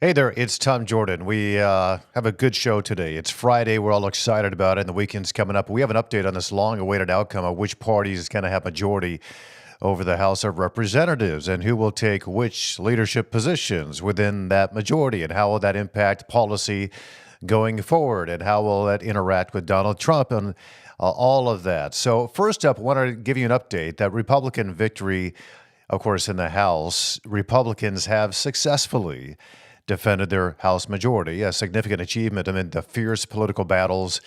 Hey there, it's Tom Jordan. We have a good show today. It's Friday. We're all excited about it, and the weekend's coming up. We have an update on this long-awaited outcome of which party is going to have majority over the House of Representatives and who will take which leadership positions within that majority, and how will that impact policy going forward, and how will that interact with Donald Trump and all of that. So first up, I want to give you an update that Republican victory, of course, in the House. Republicans have successfully defended their House majority, a significant achievement amid the fierce political battles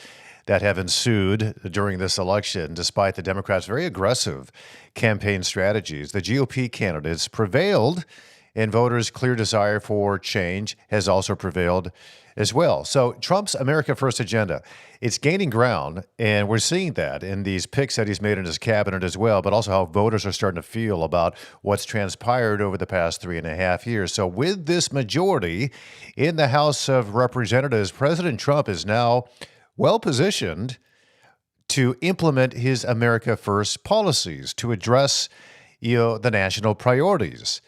that have ensued during this election. Despite the Democrats' very aggressive campaign strategies, the GOP candidates prevailed, and voters' clear desire for change has also prevailed as well. So Trump's America First agenda, it's gaining ground, and we're seeing that in these picks that he's made in his cabinet as well, but also how voters are starting to feel about what's transpired over the past 3.5 years. So with this majority in the House of Representatives, President Trump is now well positioned to implement his America First policies to address, the national priorities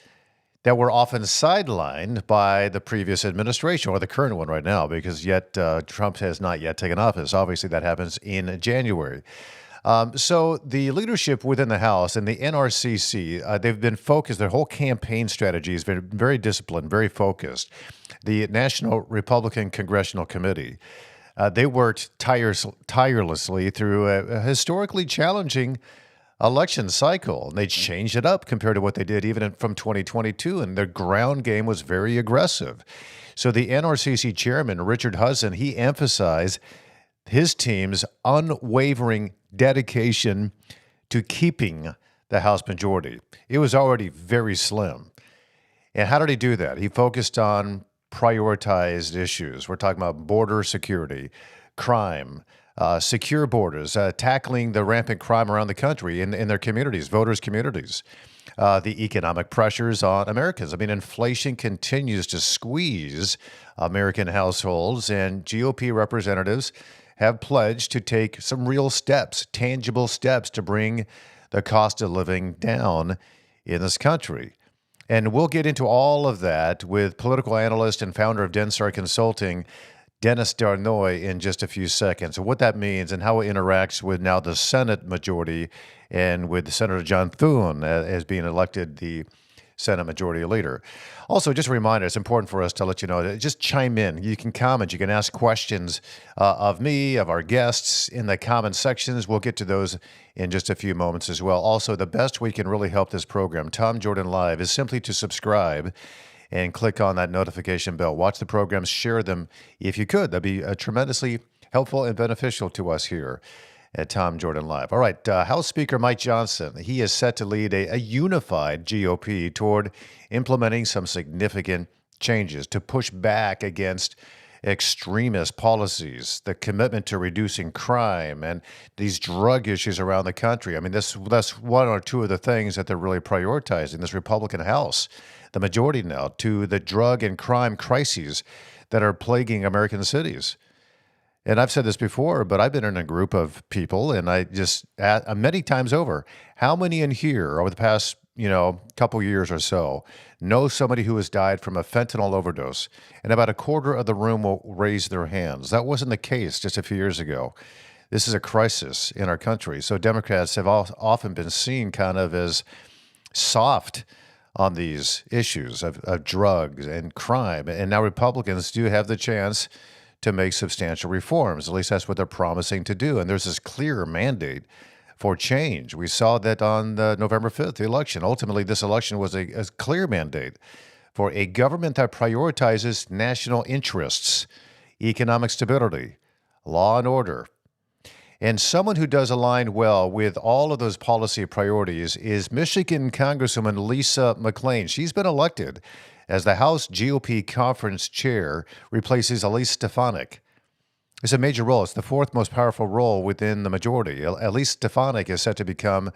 that were often sidelined by the previous administration, or the current one right now, because yet Trump has not yet taken office. Obviously, that happens in January. So the leadership within the House and the NRCC, they've been focused. Their whole campaign strategy has been very disciplined, very focused. The National Republican Congressional Committee, they worked tirelessly through a historically challenging election cycle. They changed it up compared to what they did even from 2022, and their ground game was very aggressive. So the NRCC chairman, Richard Hudson, he emphasized his team's unwavering dedication to keeping the House majority. It was already very slim. And how did he do that? He focused on prioritized issues. We're talking about border security, crime, secure borders, tackling the rampant crime around the country in their communities, voters' communities, the economic pressures on Americans. I mean, inflation continues to squeeze American households, and GOP representatives have pledged to take some real steps, tangible steps to bring the cost of living down in this country. And we'll get into all of that with political analyst and founder of Denstar Consulting, Dennis Darnoy, in just a few seconds. So what that means and how it interacts with now the Senate majority and with Senator John Thune as being elected the Senate Majority Leader. Also, just a reminder, it's important for us to let you know, just chime in. You can comment, you can ask questions of me, of our guests in the comment sections. We'll get to those in just a few moments as well. Also, the best way you can really help this program, Tom Jordan Live, is simply to subscribe and click on that notification bell. Watch the programs, share them if you could. That'd be tremendously helpful and beneficial to us here at Tom Jordan Live. All right, House Speaker Mike Johnson, he is set to lead a unified GOP toward implementing some significant changes to push back against extremist policies, the commitment to reducing crime, and these drug issues around the country. I mean, that's one or two of the things that they're really prioritizing, this Republican House, the majority now, to the drug and crime crises that are plaguing American cities. And I've said this before, but I've been in a group of people, and I just, many times over, how many in here over the past, couple years or so know somebody who has died from a fentanyl overdose? And about a quarter of the room will raise their hands. That wasn't the case just a few years ago. This is a crisis in our country. So Democrats have often been seen kind of as soft on these issues of drugs and crime. And now Republicans do have the chance to make substantial reforms. At least that's what they're promising to do. And there's this clear mandate for change. We saw that on the November 5th election. Ultimately, this election was a clear mandate for a government that prioritizes national interests, economic stability, law and order. And someone who does align well with all of those policy priorities is Michigan Congresswoman Lisa McClain. She's been elected as the House GOP Conference Chair, replaces Elise Stefanik. It's a major role. It's the fourth most powerful role within the majority. Elise Stefanik is set to become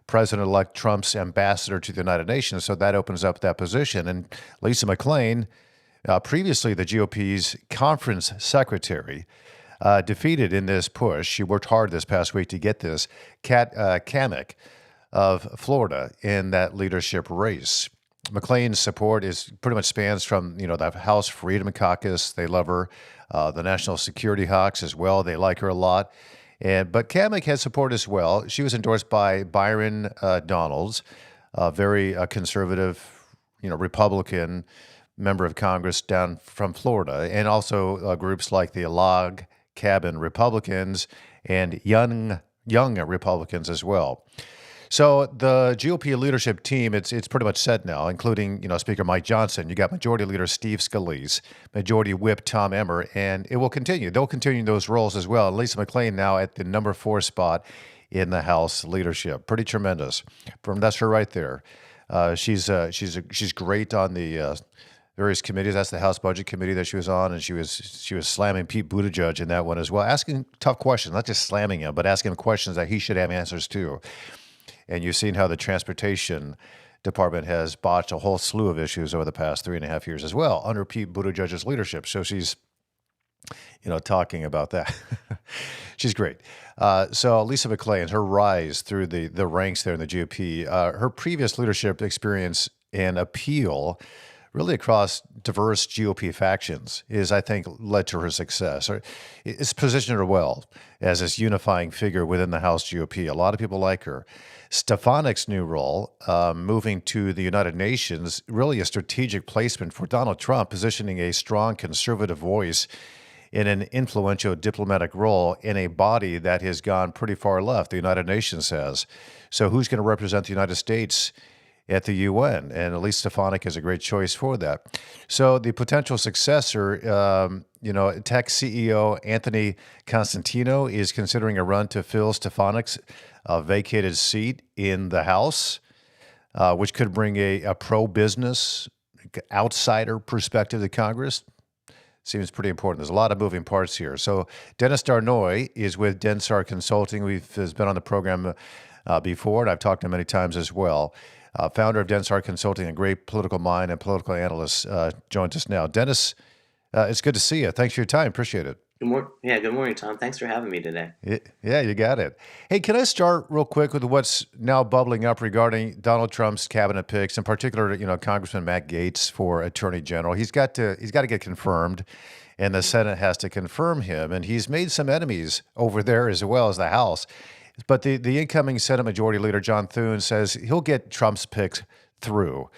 President-elect Trump's ambassador to the United Nations, so that opens up that position. And Lisa McClain, previously the GOP's conference secretary, defeated in this push. She worked hard this past week to get this, Kat Kamick of Florida in that leadership race. McLean's support is pretty much spans from the House Freedom Caucus. They love her. The National Security Hawks as well. They like her a lot. And but Kamek has support as well. She was endorsed by Byron Donalds, a very conservative, Republican member of Congress down from Florida, and also groups like the Log Cabin Republicans and young Republicans as well. So the GOP leadership team, it's pretty much set now, including Speaker Mike Johnson. You got Majority Leader Steve Scalise, Majority Whip Tom Emmer, and it will continue. They'll continue those roles as well. Lisa McClain now at the number 4 spot in the House leadership. Pretty tremendous. That's her right there. She's great on the various committees. That's the House Budget Committee that she was on, and she was slamming Pete Buttigieg in that one as well, asking tough questions, not just slamming him, but asking him questions that he should have answers to. And you've seen how the transportation department has botched a whole slew of issues over the past 3.5 years as well under Pete Buttigieg's leadership. So she's, talking about that. She's great. So Lisa McClain, her rise through the ranks there in the GOP, her previous leadership experience and appeal really across diverse GOP factions is, I think, led to her success. It's positioned her well as this unifying figure within the House GOP. A lot of people like her. Stefanik's new role, moving to the United Nations, really a strategic placement for Donald Trump, positioning a strong conservative voice in an influential diplomatic role in a body that has gone pretty far left, the United Nations has. So who's going to represent the United States at the UN? And at least Stefanik is a great choice for that. So the potential successor, tech CEO Anthony Constantino is considering a run to fill Stefanik's vacated seat in the House, which could bring a pro-business outsider perspective to Congress. Seems pretty important. There's a lot of moving parts here. So Dennis Darnoy is with Densar Consulting. Has been on the program before, and I've talked to him many times as well. Founder of Densar Consulting, a great political mind and political analyst, joins us now. Dennis, it's good to see you. Thanks for your time. Appreciate it. Good morning, Tom. Thanks for having me today. Yeah, you got it. Hey, can I start real quick with what's now bubbling up regarding Donald Trump's cabinet picks, in particular, Congressman Matt Gaetz for Attorney General? He's got to get confirmed, and the Senate has to confirm him, and he's made some enemies over there as well as the House. But the incoming Senate Majority Leader John Thune says he'll get Trump's picks through.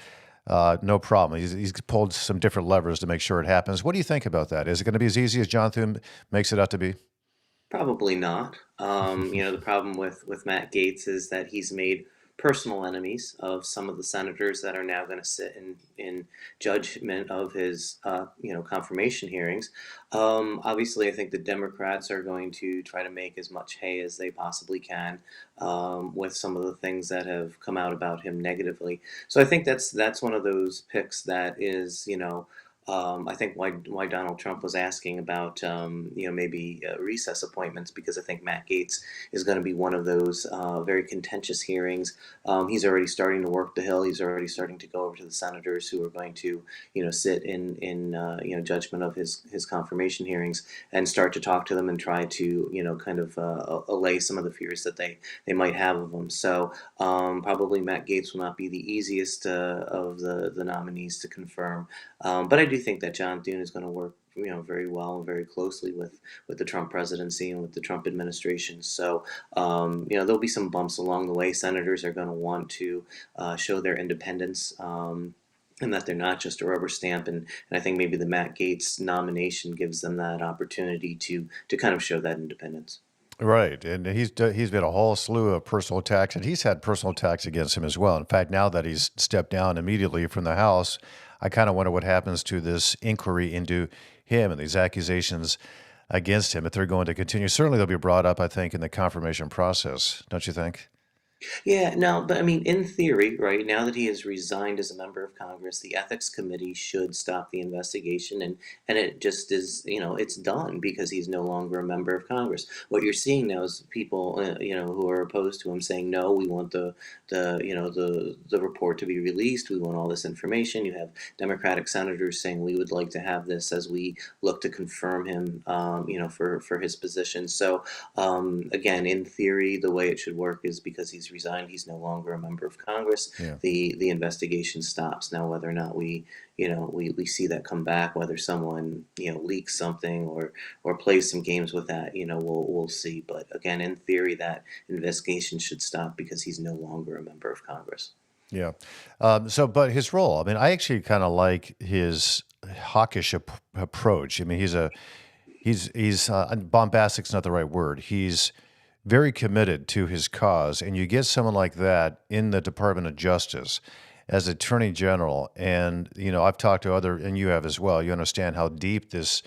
No problem. He's pulled some different levers to make sure it happens. What do you think about that? Is it going to be as easy as John Thune makes it out to be? Probably not. The problem with Matt Gaetz is that he's made personal enemies of some of the senators that are now going to sit in judgment of his, confirmation hearings. Obviously, I think the Democrats are going to try to make as much hay as they possibly can with some of the things that have come out about him negatively. So I think that's one of those picks that is, I think why Donald Trump was asking about maybe recess appointments, because I think Matt Gaetz is going to be one of those very contentious hearings. He's already starting to work the Hill. He's already starting to go over to the senators who are going to sit in judgment of his confirmation hearings and start to talk to them and try to kind of allay some of the fears that they might have of him. So probably Matt Gaetz will not be the easiest of the nominees to confirm. But I do think that John Thune is going to work, very well and very closely with the Trump presidency and with the Trump administration. So, there'll be some bumps along the way. Senators are going to want to show their independence. And that they're not just a rubber stamp, and I think maybe the Matt Gaetz nomination gives them that opportunity to kind of show that independence. Right, and he's been a whole slew of personal attacks, and he's had personal attacks against him as well. In fact, now that he's stepped down immediately from the House, I kind of wonder what happens to this inquiry into him and these accusations against him if they're going to continue. Certainly, they'll be brought up, I think, in the confirmation process. Don't you think? Yeah, no, but I mean, in theory, right, now that he has resigned as a member of Congress, the ethics committee should stop the investigation, and it just is, it's done because he's no longer a member of Congress. What you're seeing now is people, who are opposed to him saying, no, we want the report to be released. We want all this information. You have Democratic senators saying we would like to have this as we look to confirm him, for his position. So, again, in theory, the way it should work is because he's he's resigned, he's no longer a member of Congress. Yeah. The investigation stops. Now, whether or not we see that come back, whether someone leaks something or plays some games with that, we'll see. But again, in theory, that investigation should stop because he's no longer a member of Congress. Yeah. But his role, I mean, I actually kind of like his hawkish approach. I mean, he's bombastic's not the right word. He's very committed to his cause, and you get someone like that in the Department of Justice as Attorney General, and I've talked to other, and you have as well. You understand how deep this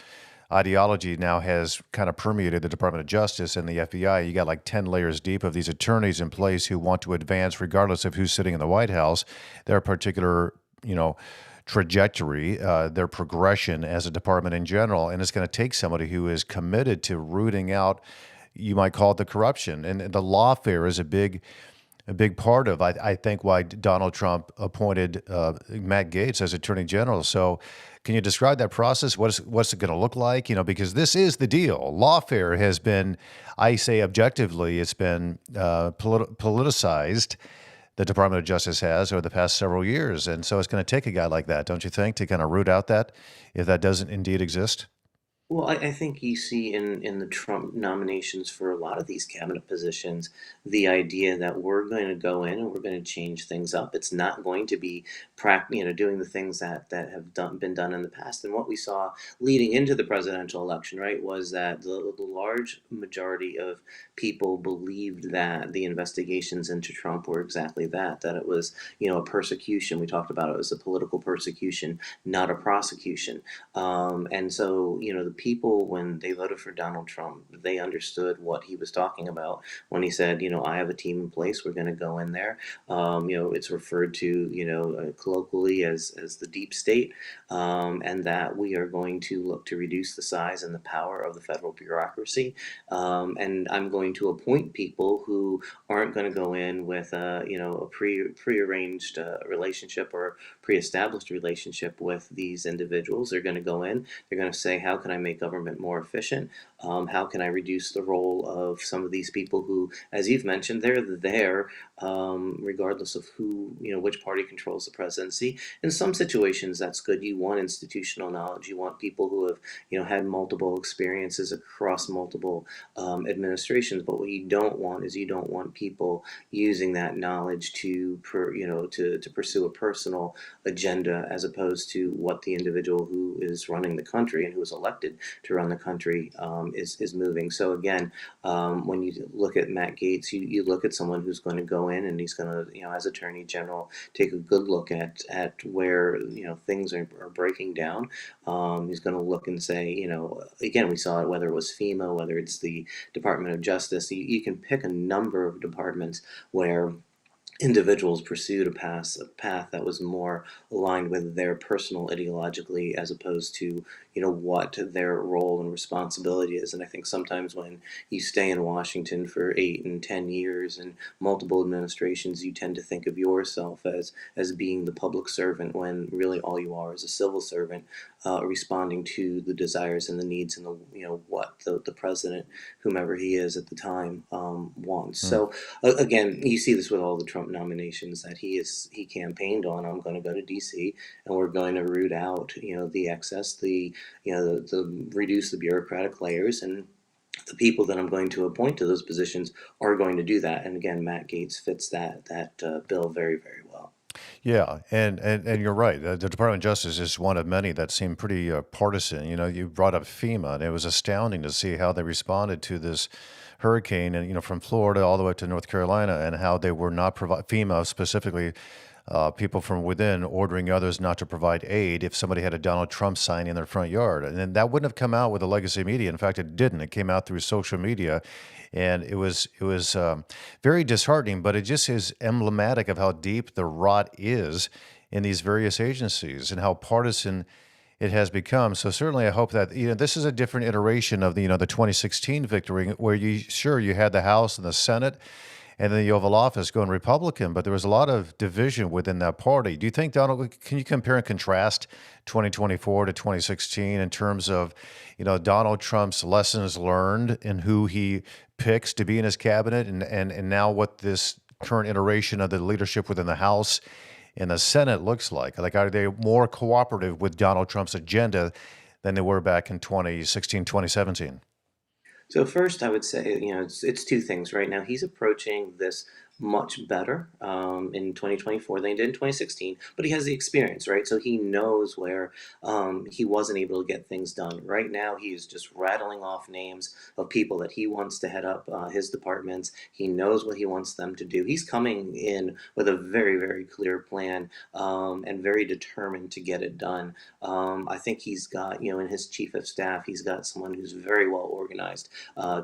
ideology now has kind of permeated the Department of Justice and the FBI. You got like 10 layers deep of these attorneys in place who want to advance, regardless of who's sitting in the White House, their particular, trajectory, their progression as a department in general. And it's going to take somebody who is committed to rooting out, you might call it the corruption. And the lawfare is a big part of, I think, why Donald Trump appointed Matt Gaetz as Attorney General. So can you describe that process? What's it going to look like? Because this is the deal. Lawfare has been, I say objectively, it's been politicized. The Department of Justice has over the past several years. And so it's going to take a guy like that, don't you think, to kind of root out that, if that doesn't indeed exist? Well, I think you see in the Trump nominations for a lot of these cabinet positions the idea that we're going to go in and we're going to change things up. It's not going to be doing the things that have been done in the past. And what we saw leading into the presidential election, right, was that the large majority of people believed that the investigations into Trump were exactly that it was, a persecution. We talked about it as a political persecution, not a prosecution. And so, the people, when they voted for Donald Trump, they understood what he was talking about when he said, I have a team in place. We're going to go in there. It's referred to, colloquially as the deep state, and that we are going to look to reduce the size and the power of the federal bureaucracy. And I'm going to appoint people who aren't going to go in with a prearranged relationship or pre-established relationship with these individuals. They're going to go in. They're going to say, how can I make government more efficient? How can I reduce the role of some of these people who, as you've mentioned, they're there regardless of which party controls the presidency. In some situations, that's good. You want institutional knowledge. You want people who have, had multiple experiences across multiple administrations. But what you don't want is you don't want people using that knowledge to pursue a personal agenda as opposed to what the individual who is running the country and who is elected to run the country is moving. So again, when you look at Matt Gaetz, you look at someone who's going to go in and he's going to, as Attorney General, take a good look at where things are breaking down. He's going to look and say, again, we saw it whether it was FEMA, whether it's the Department of Justice. You can pick a number of departments where individuals pursued a path that was more aligned with their personal ideologically as opposed to what their role and responsibility is. And I think sometimes when you stay in Washington for 8 and 10 years and multiple administrations, you tend to think of yourself as being the public servant when really all you are is a civil servant responding to the desires and the needs and what the president, whomever he is at the time, wants. So again, you see this with all the Trump nominations that he campaigned on. I'm going to go to DC and we're going to root out the excess, the reduce the bureaucratic layers, and the people that I'm going to appoint to those positions are going to do that. And again, Matt Gaetz fits that bill very, very well. Yeah, and you're right. The Department of Justice is one of many that seem pretty partisan. You brought up FEMA, and it was astounding to see how they responded to this hurricane, and from Florida all the way to North Carolina, and how they were not FEMA specifically. People from within ordering others not to provide aid if somebody had a Donald Trump sign in their front yard. And then that wouldn't have come out with the legacy media. In fact, it didn't. It came out through social media. And it was very disheartening, but it just is emblematic of how deep the rot is in these various agencies and how partisan it has become. So certainly I hope that this is a different iteration of the 2016 victory where you had the House and the Senate and then the Oval Office going Republican, but there was a lot of division within that party. Do you think, Donald, can you compare and contrast 2024 to 2016 in terms of, Donald Trump's lessons learned and who he picks to be in his cabinet and now what this current iteration of the leadership within the House and the Senate looks like? Like, are they more cooperative with Donald Trump's agenda than they were back in 2016, 2017? So first, I would say, it's two things right now. He's approaching this much better in 2024 than he did in 2016, but he has the experience, right? So he knows where he wasn't able to get things done. Right now, he is just rattling off names of people that he wants to head up his departments. He knows what he wants them to do. He's coming in with a very, very clear plan and very determined to get it done. I think he's got, in his chief of staff, he's got someone who's very well organized,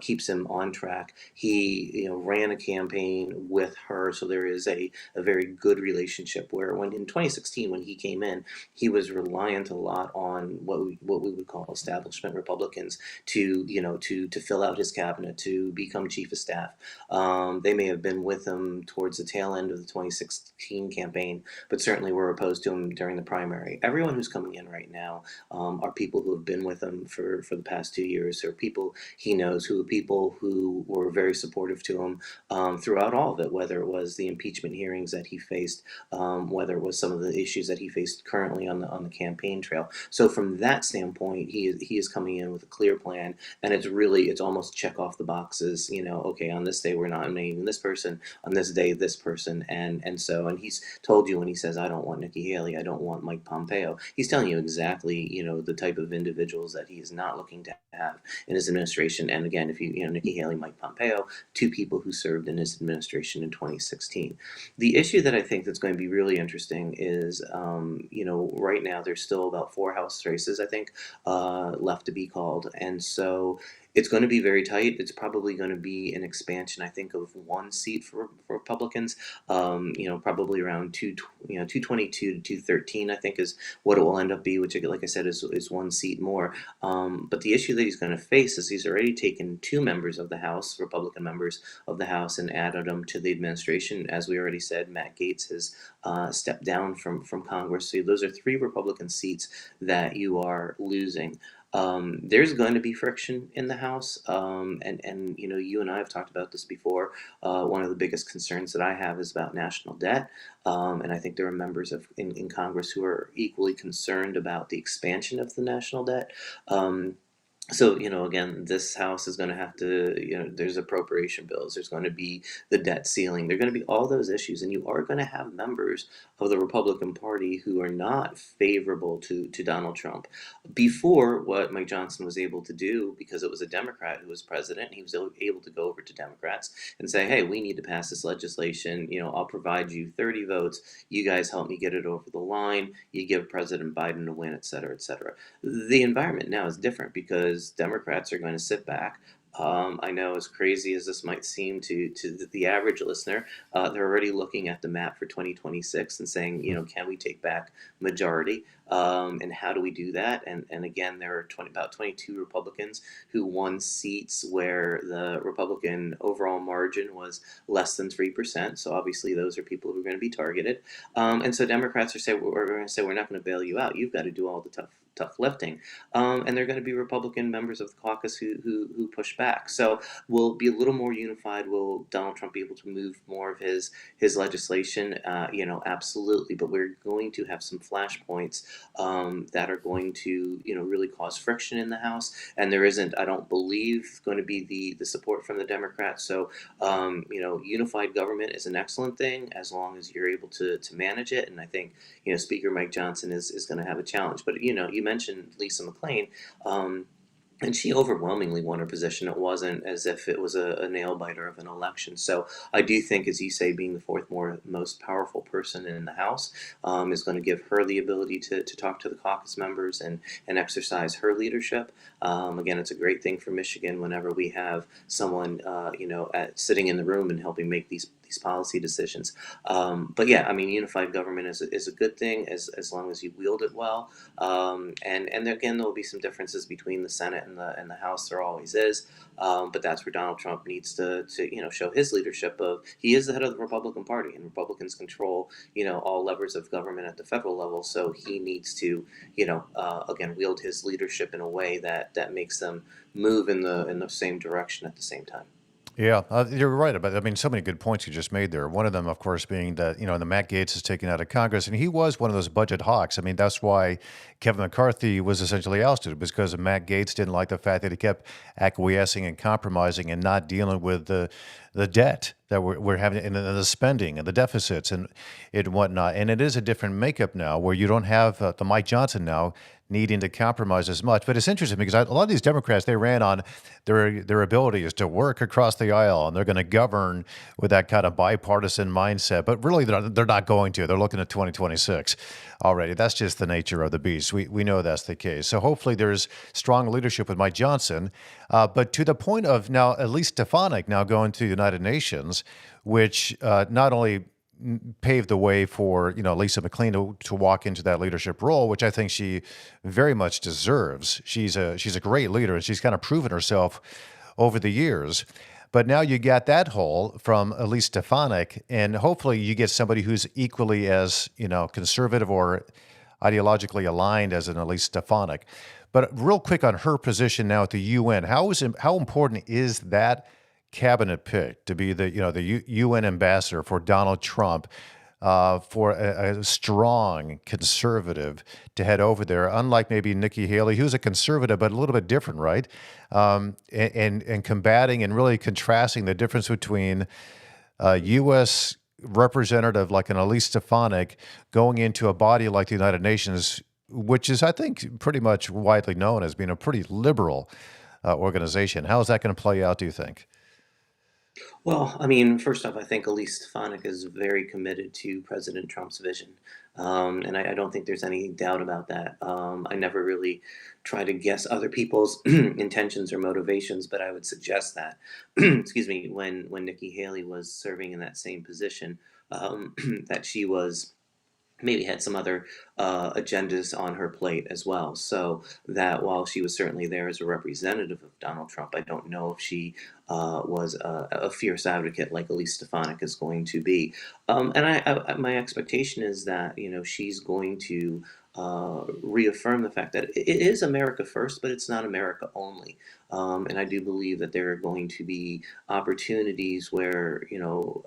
keeps him on track. He, ran a campaign with her, so there is a very good relationship. Where when in 2016, when he came in, he was reliant a lot on what we would call establishment Republicans to, to fill out his cabinet, to become chief of staff. They may have been with him towards the tail end of the 2016 campaign, but certainly were opposed to him during the primary. Everyone who's coming in right now are people who have been with him for the past 2 years, or people he knows, who are people who were very supportive to him throughout all of it, whether it was the impeachment hearings that he faced, whether it was some of the issues that he faced currently on the campaign trail. So from that standpoint, he is coming in with a clear plan, and it's almost check off the boxes. Okay, on this day we're nominating this person, on this day this person, and he's told you when he says, I don't want Nikki Haley, I don't want Mike Pompeo. He's telling you exactly the type of individuals that he is not looking to have in his administration. And again, if Nikki Haley, Mike Pompeo, two people who served in his administration in 2016. The issue that I think that's going to be really interesting is, right now there's still about four House races, I think, left to be called. And so it's going to be very tight. It's probably going to be an expansion, I think, of one seat for Republicans. Probably around 222 to 213, I think, is what it will end up be, which, like I said, is one seat more. But the issue that he's going to face is he's already taken two members of the House, Republican members of the House, and added them to the administration. As we already said, Matt Gaetz has stepped down from Congress. So those are three Republican seats that you are losing. There's going to be friction in the House, and you and I have talked about this before. One of the biggest concerns that I have is about national debt, and I think there are members in Congress who are equally concerned about the expansion of the national debt. So, again, this House is going to have to, there's appropriation bills, there's going to be the debt ceiling, there are going to be all those issues, and you are going to have members of the Republican Party who are not favorable to Donald Trump. Before, what Mike Johnson was able to do, because it was a Democrat who was president, he was able to go over to Democrats and say, hey, we need to pass this legislation, I'll provide you 30 votes, you guys help me get it over the line, you give President Biden a win, et cetera, et cetera. The environment now is different because Democrats are going to sit back. I know, as crazy as this might seem to the average listener, they're already looking at the map for 2026 and saying, can we take back majority? And how do we do that? And again, there are about 22 Republicans who won seats where the Republican overall margin was less than 3%. So obviously, those are people who are going to be targeted. And so Democrats we're going to say, we're not going to bail you out. You've got to do all the tough lifting. And there are going to be Republican members of the caucus who push back. So we'll be a little more unified. Will Donald Trump be able to move more of his legislation? Absolutely. But we're going to have some flashpoints that are going to, really cause friction in the House. And there isn't, I don't believe, going to be the support from the Democrats. So, unified government is an excellent thing as long as you're able to manage it. And I think, Speaker Mike Johnson is going to have a challenge. But, you mentioned Lisa McClain. And she overwhelmingly won her position. It wasn't as if it was a nail biter of an election. So I do think, as you say, being the fourth most powerful person in the House is going to give her the ability to talk to the caucus members and exercise her leadership. Again, it's a great thing for Michigan whenever we have someone sitting in the room and helping make these policy decisions. But yeah, unified government is a good thing as long as you wield it well. And again, there will be some differences between the Senate and the House. There always is. But that's where Donald Trump needs to show his leadership of, he is the head of the Republican Party, and Republicans control all levers of government at the federal level. So he needs to again, wield his leadership in a way that makes them move in the same direction at the same time. Yeah, you're right about. I mean, so many good points you just made there. One of them, of course, being that the Matt Gaetz is taken out of Congress, and he was one of those budget hawks. I mean, that's why Kevin McCarthy was essentially ousted, because Matt Gaetz didn't like the fact that he kept acquiescing and compromising and not dealing with the debt that we're having, and the spending and the deficits and whatnot. And it is a different makeup now, where you don't have the Mike Johnson now needing to compromise as much. But it's interesting because a lot of these Democrats, they ran on their ability is to work across the aisle, and they're going to govern with that kind of bipartisan mindset. But really, they're not going to. They're looking at 2026 already. That's just the nature of the beast. We know that's the case. So hopefully there's strong leadership with Mike Johnson. But to the point of now, at least Stefanik now going to the United Nations, which not only paved the way for Lisa McLean to walk into that leadership role, which I think she very much deserves. She's a great leader, and she's kind of proven herself over the years. But now you got that hole from Elise Stefanik, and hopefully you get somebody who's equally as conservative or ideologically aligned as an Elise Stefanik. But real quick on her position now at the UN, how important is that cabinet pick to be the UN ambassador for Donald Trump, for a strong conservative to head over there, unlike maybe Nikki Haley, who's a conservative but a little bit different, right? And combating and really contrasting the difference between a U.S. representative like an Elise Stefanik going into a body like the United Nations, which is, I think, pretty much widely known as being a pretty liberal organization. How is that going to play out, do you think? Well, I mean, first off, I think Elise Stefanik is very committed to President Trump's vision. And I don't think there's any doubt about that. I never really try to guess other people's intentions or motivations, but I would suggest that, excuse me, when Nikki Haley was serving in that same position, that she was maybe had some other agendas on her plate as well. So that while she was certainly there as a representative of Donald Trump, I don't know if she was a fierce advocate like Elise Stefanik is going to be. And my expectation is that she's going to reaffirm the fact that it is America first, but it's not America only. And I do believe that there are going to be opportunities where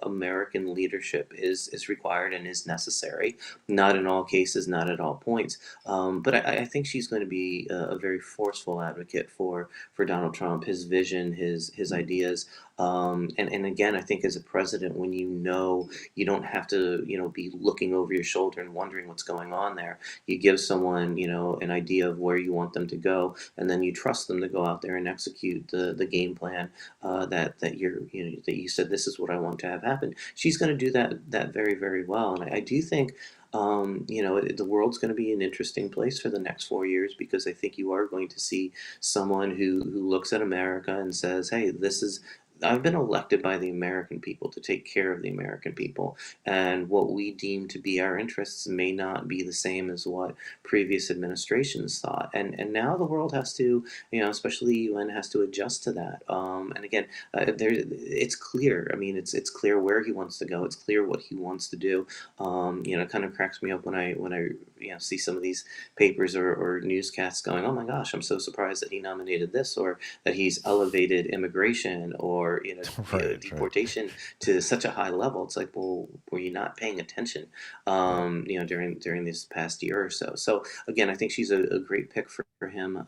American leadership is required and is necessary. Not in all cases, not at all points. But I think she's going to be a very forceful advocate for Donald Trump, his vision, his ideas. And again, I think as a president, when you don't have to be looking over your shoulder and wondering what's going on there. You give someone an idea of where you want them to go, and then you trust them to go out there and execute the game plan that you said this is what I want to have happen. She's going to do that very, very well, and I do think the world's going to be an interesting place for the next 4 years, because I think you are going to see someone who looks at America and says, "Hey, this is." I've been elected by the American people to take care of the American people, and what we deem to be our interests may not be the same as what previous administrations thought. And now the world has to, especially the UN, has to adjust to that. And again, it's clear. I mean, it's clear where he wants to go. It's clear what he wants to do. It kind of cracks me up when I see some of these papers or newscasts going, "Oh my gosh, I'm so surprised that he nominated this, or that he's elevated immigration, or Right, right. deportation to such a high level." It's like, well, were you not paying attention Yeah. during this past year or so? So again, I think she's a great pick for him.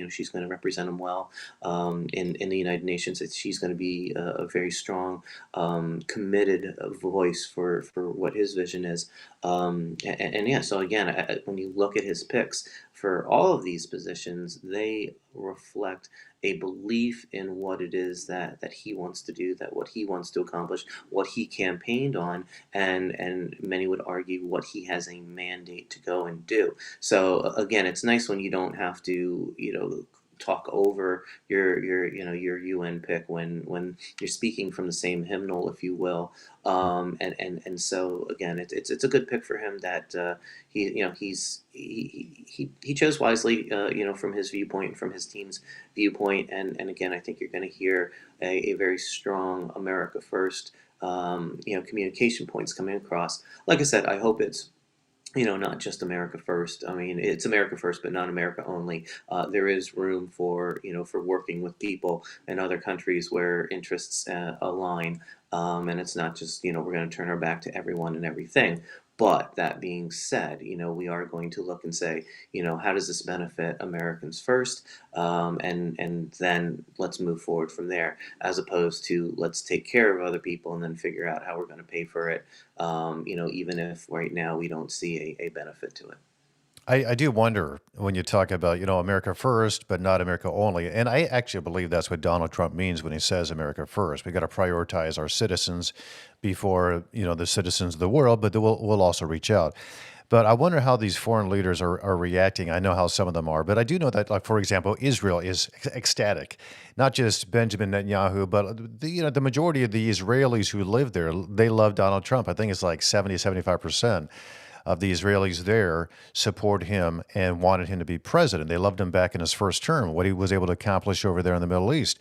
She's going to represent him well in the United Nations. She's going to be a very strong, committed voice for what his vision is. And yeah, so again, when you look at his picks for all of these positions, they reflect a belief in what it is that he wants to do, that what he wants to accomplish, what he campaigned on, and many would argue what he has a mandate to go and do. So again, it's nice when you don't have to talk over your UN pick when you're speaking from the same hymnal, if you will. And so again, it's a good pick for him that he chose wisely, from his viewpoint, from his team's viewpoint. And again, I think you're going to hear a very strong America first, communication points coming across. Like I said, I hope it's not just America first. I mean, it's America first, but not America only. There is room for, for working with people in other countries where interests align. And it's not just, we're going to turn our back to everyone and everything. But that being said, we are going to look and say, how does this benefit Americans first? And then let's move forward from there, as opposed to let's take care of other people and then figure out how we're going to pay for it, even if right now we don't see a benefit to it. I do wonder when you talk about, America first, but not America only. And I actually believe that's what Donald Trump means when he says America first. We got to prioritize our citizens before, the citizens of the world, but we'll also reach out. But I wonder how these foreign leaders are reacting. I know how some of them are, but I do know that, like, for example, Israel is ecstatic. Not just Benjamin Netanyahu, but the majority of the Israelis who live there, they love Donald Trump. I think it's like 75% of the Israelis there support him and wanted him to be president. They loved him back in his first term, what he was able to accomplish over there in the Middle East.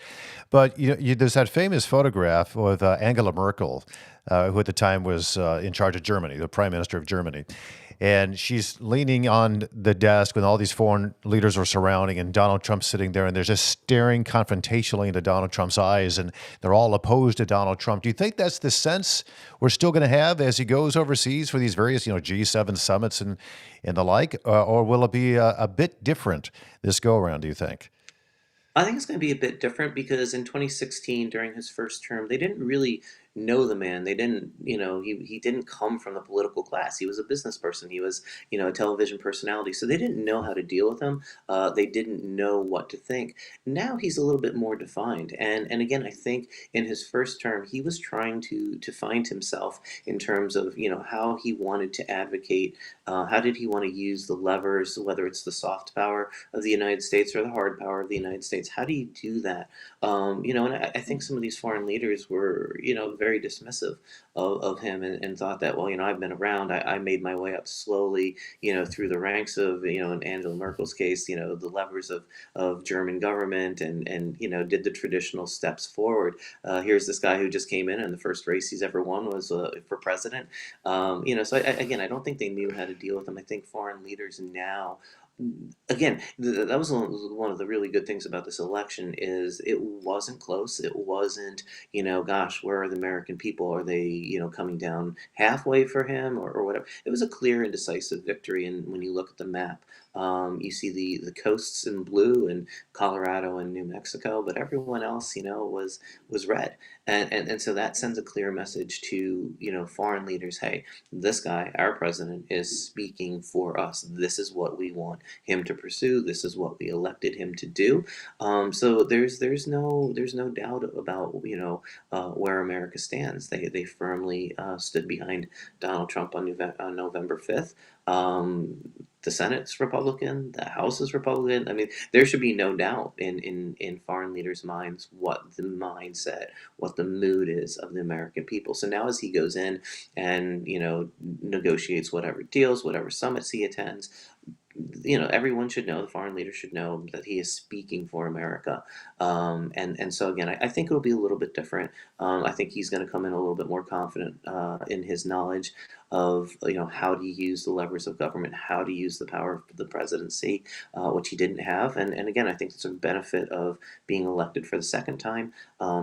But there's that famous photograph with Angela Merkel, who at the time was in charge of Germany, the prime minister of Germany. And she's leaning on the desk when all these foreign leaders are surrounding, and Donald Trump's sitting there, and they're just staring confrontationally into Donald Trump's eyes, and they're all opposed to Donald Trump. Do you think that's the sense we're still going to have as he goes overseas for these various, G7 summits and the like, or will it be a bit different this go around? Do you think? I think it's going to be a bit different because in 2016, during his first term, they didn't really know the man. They didn't, he didn't come from the political class. He was a business person. He was, a television personality. So they didn't know how to deal with him. They didn't know what to think. Now he's a little bit more defined. And again, I think in his first term, he was trying to find himself in terms of, how he wanted to advocate. How did he want to use the levers, whether it's the soft power of the United States or the hard power of the United States? How do you do that? And I think some of these foreign leaders were, very dismissive of him, and thought that, well, I've been around, I made my way up slowly, through the ranks of, in Angela Merkel's case, the levers of German government, and did the traditional steps forward. Here's this guy who just came in, and the first race he's ever won was for president. So again, I don't think they knew how to deal with him. I think foreign leaders now, again, that was one of the really good things about this election is it wasn't close. It wasn't, gosh, where are the American people? Are they, coming down halfway for him, or whatever? It was a clear and decisive victory. And when you look at the map, you see the coasts in blue and Colorado and New Mexico, but everyone else, was red. And so that sends a clear message to, foreign leaders. Hey, this guy, our president, is speaking for us. This is what we want him to pursue. This is what we elected him to do. So there's no doubt about, where America stands. They firmly stood behind Donald Trump on November 5th. The Senate's Republican, the House is Republican. I mean, there should be no doubt in foreign leaders' minds what the mindset, what the mood is of the American people. So now, as he goes in and negotiates whatever deals, whatever summits he attends, everyone should know, the foreign leader should know that he is speaking for America. And so again, I think it'll be a little bit different. I think he's going to come in a little bit more confident in his knowledge of how to use the levers of government, how to use the power of the presidency, which he didn't have. And again, I think it's a benefit of being elected for the second time,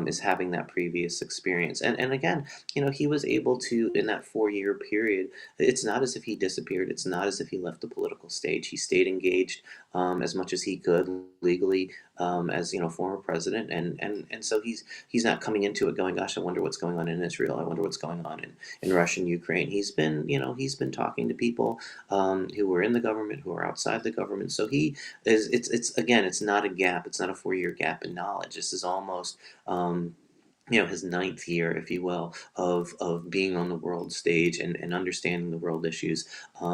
is having that previous experience. And again, he was able to, in that 4-year period, it's not as if he disappeared. It's not as if he left the political stage. He stayed engaged as much as he could legally, as former president, and so he's not coming into it going, gosh, I wonder what's going on in Israel. I wonder what's going on in Russia and Ukraine. He's been talking to people who were in the government, who are outside the government. So he is. It's again, it's not a gap. It's not a 4-year gap in knowledge. This is almost. His ninth year, if you will, of being on the world stage and understanding the world issues.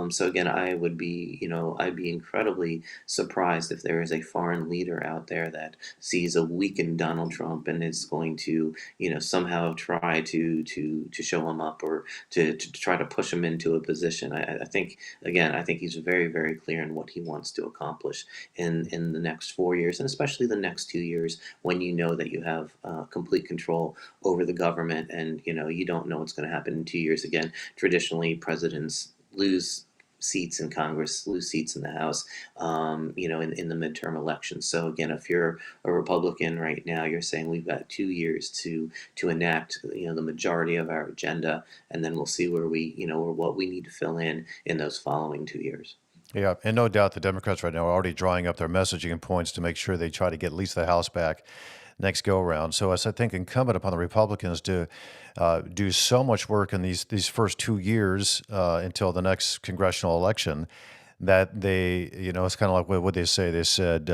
So again, I'd be incredibly surprised if there is a foreign leader out there that sees a weakened Donald Trump and is going to, somehow try to show him up, or to try to push him into a position. I think, again, I think he's very, very clear in what he wants to accomplish in the next 4 years, and especially the next 2 years, when you know that you have complete control over the government, and you don't know what's going to happen in 2 years. Again, traditionally presidents lose seats in Congress, lose seats in the House, in the midterm elections. So again, if you're a Republican right now, you're saying we've got 2 years to enact, the majority of our agenda, and then we'll see where or what we need to fill in those following 2 years. Yeah, and no doubt the Democrats right now are already drawing up their messaging points to make sure they try to get at least the House back next go around. So it's, I think, incumbent upon the Republicans to do so much work in these first 2 years until the next congressional election that they, it's kind of like what they say. They said,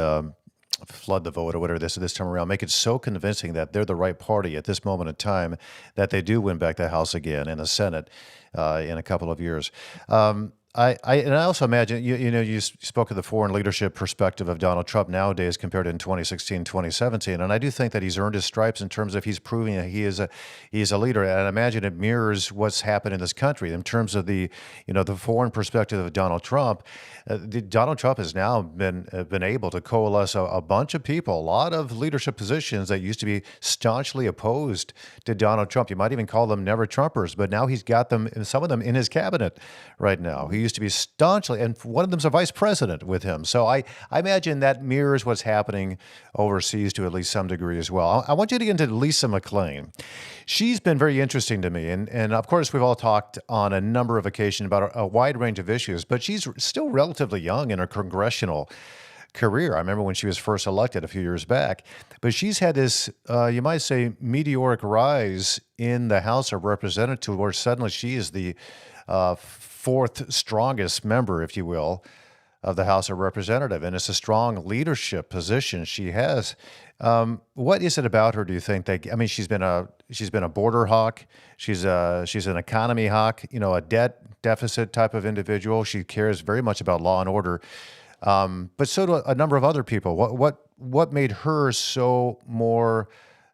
flood the vote or whatever they said this time around, make it so convincing that they're the right party at this moment in time that they do win back the House again and the Senate in a couple of years. And I also imagine you spoke of the foreign leadership perspective of Donald Trump nowadays compared to in 2016, 2017, and I do think that he's earned his stripes in terms of he's proving that he is a leader, and I imagine it mirrors what's happened in this country in terms of the foreign perspective of Donald Trump. Donald Trump has now been able to coalesce a bunch of people, a lot of leadership positions that used to be staunchly opposed to Donald Trump. You might even call them never Trumpers, but now he's got them, some of them, in his cabinet right now. He used to be staunchly, and one of them's a vice president with him. So I imagine that mirrors what's happening overseas to at least some degree as well. I want you to get into Lisa McClain. She's been very interesting to me. And of course, we've all talked on a number of occasions about a wide range of issues, but she's still relatively young in her congressional career. I remember when she was first elected a few years back, but she's had this, you might say, meteoric rise in the House of Representatives, where suddenly she is the fourth strongest member, if you will, of the House of Representatives, and it's a strong leadership position she has. What is it about her? Do you think that? I mean, she's been a border hawk. She's an economy hawk. A debt deficit type of individual. She cares very much about law and order. But so do a number of other people. What made her so more